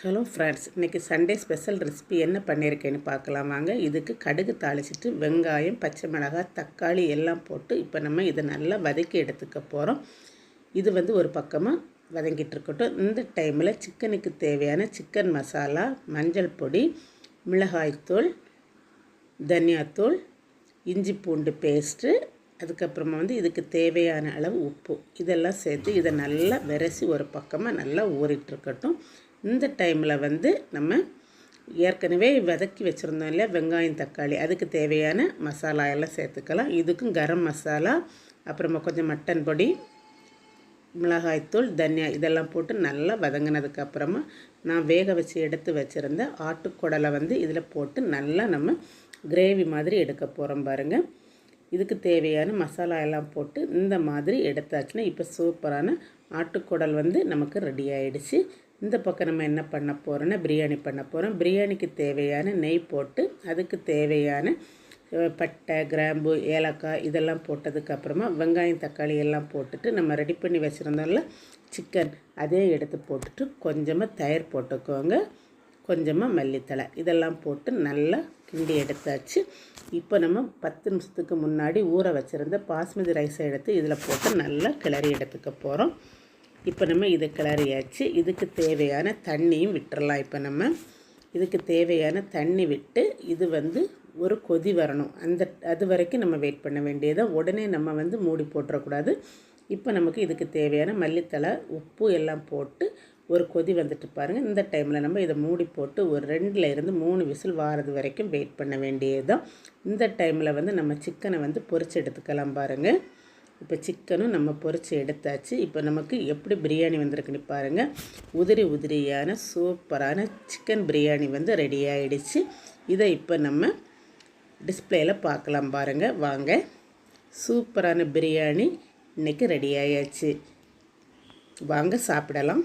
Hello friends, இன்றைக்கி Sunday special recipe என்ன பண்ணியிருக்கேன்னு பார்க்கலாம் வாங்க. இதுக்கு கடுகு தாளிச்சிட்டு வெங்காயம், பச்சை மிளகாய், தக்காளி எல்லாம் போட்டு இப்போ நம்ம இதை நல்லா வதக்கி எடுத்துக்க போகிறோம். இது ஒரு பக்கமாக வதங்கிட்டு இருக்கட்டும். இந்த டைமில் சிக்கனுக்கு தேவையான சிக்கன் மசாலா, மஞ்சள் பொடி, மிளகாய்த்தூள், தனியாத்தூள், இஞ்சி பூண்டு பேஸ்ட்டு, அதுக்கப்புறமா இதுக்கு தேவையான அளவு உப்பு இதெல்லாம் சேர்த்து இதை நல்லா விரசி ஒரு பக்கமாக நல்லா ஊறிட்டுருக்கட்டும். இந்த டைமில் நம்ம ஏற்கனவே வதக்கி வச்சுருந்தோம் இல்லையா வெங்காயம், தக்காளி, அதுக்கு தேவையான மசாலா எல்லாம் சேர்த்துக்கலாம். இதுக்கும் கரம் மசாலா, அப்புறமா கொஞ்சம் மட்டன் பொடி, மிளகாய்த்தூள், தனியா இதெல்லாம் போட்டு நல்லா வதங்கினதுக்கப்புறமா நான் வேக வச்சு எடுத்து வச்சுருந்த ஆட்டுக்குடலை இதில் போட்டு நல்லா நம்ம கிரேவி மாதிரி எடுக்க போகிறோம் பாருங்கள். இதுக்கு தேவையான மசாலா எல்லாம் போட்டு இந்த மாதிரி எடுத்தாச்சுன்னா இப்போ சூப்பரான ஆட்டுக்குடல் நமக்கு ரெடி ஆகிடுச்சு. இந்த பக்கம் நம்ம என்ன பண்ண போகிறோன்னா பிரியாணி பண்ண போகிறோம். பிரியாணிக்கு தேவையான நெய் போட்டு அதுக்கு தேவையான பட்டை, கிராம்பு, ஏலக்காய் இதெல்லாம் போட்டதுக்கப்புறமா வெங்காயம், தக்காளி எல்லாம் போட்டுட்டு நம்ம ரெடி பண்ணி வச்சுருந்தோம்ல சிக்கன் அதே எடுத்து போட்டுட்டு கொஞ்சமாக தயிர் போட்டுக்கோங்க, கொஞ்சமாக மல்லித்தலை இதெல்லாம் போட்டு நல்லா கிண்டி எடுத்தாச்சு. இப்போ நம்ம 10 நிமிஷத்துக்கு முன்னாடி ஊற வச்சுருந்த பாஸ்மதி ரைஸை எடுத்து இதில் போட்டு நல்லா கிளறி எடுத்துக்க போகிறோம். இப்போ நம்ம இதை கிளறியாச்சு. இதுக்கு தேவையான தண்ணியும் விட்டுறலாம். இப்போ நம்ம இதுக்கு தேவையான தண்ணி விட்டு இது ஒரு கொதி வரணும். அது வரைக்கும் நம்ம வெயிட் பண்ண வேண்டியதான். உடனே நம்ம மூடி போட்டுறக்கூடாது. இப்போ நமக்கு இதுக்கு தேவையான மல்லித்தலை, உப்பு எல்லாம் போட்டு ஒரு கொதி வந்துட்டு பாருங்கள். இந்த டைமில் நம்ம இதை மூடி போட்டு ஒரு 2லேருந்து 3 விசில் வாரது வரைக்கும் வெயிட் பண்ண வேண்டியதுதான். இந்த டைமில் நம்ம சிக்கனை பொரிச்சு எடுத்துக்கலாம் பாருங்கள். இப்போ சிக்கனும் நம்ம பொரித்து எடுத்தாச்சு. இப்போ நமக்கு எப்படி பிரியாணி வந்திருக்குன்னு பாருங்கள். உதிரி உதிரியான சூப்பரான சிக்கன் பிரியாணி ரெடி ஆகிடுச்சு. இதை இப்போ நம்ம டிஸ்பிளேயில் பார்க்கலாம் பாருங்கள் வாங்க. சூப்பரான பிரியாணி இன்றைக்கி ரெடி ஆகியாச்சு. வாங்க சாப்பிடலாம்.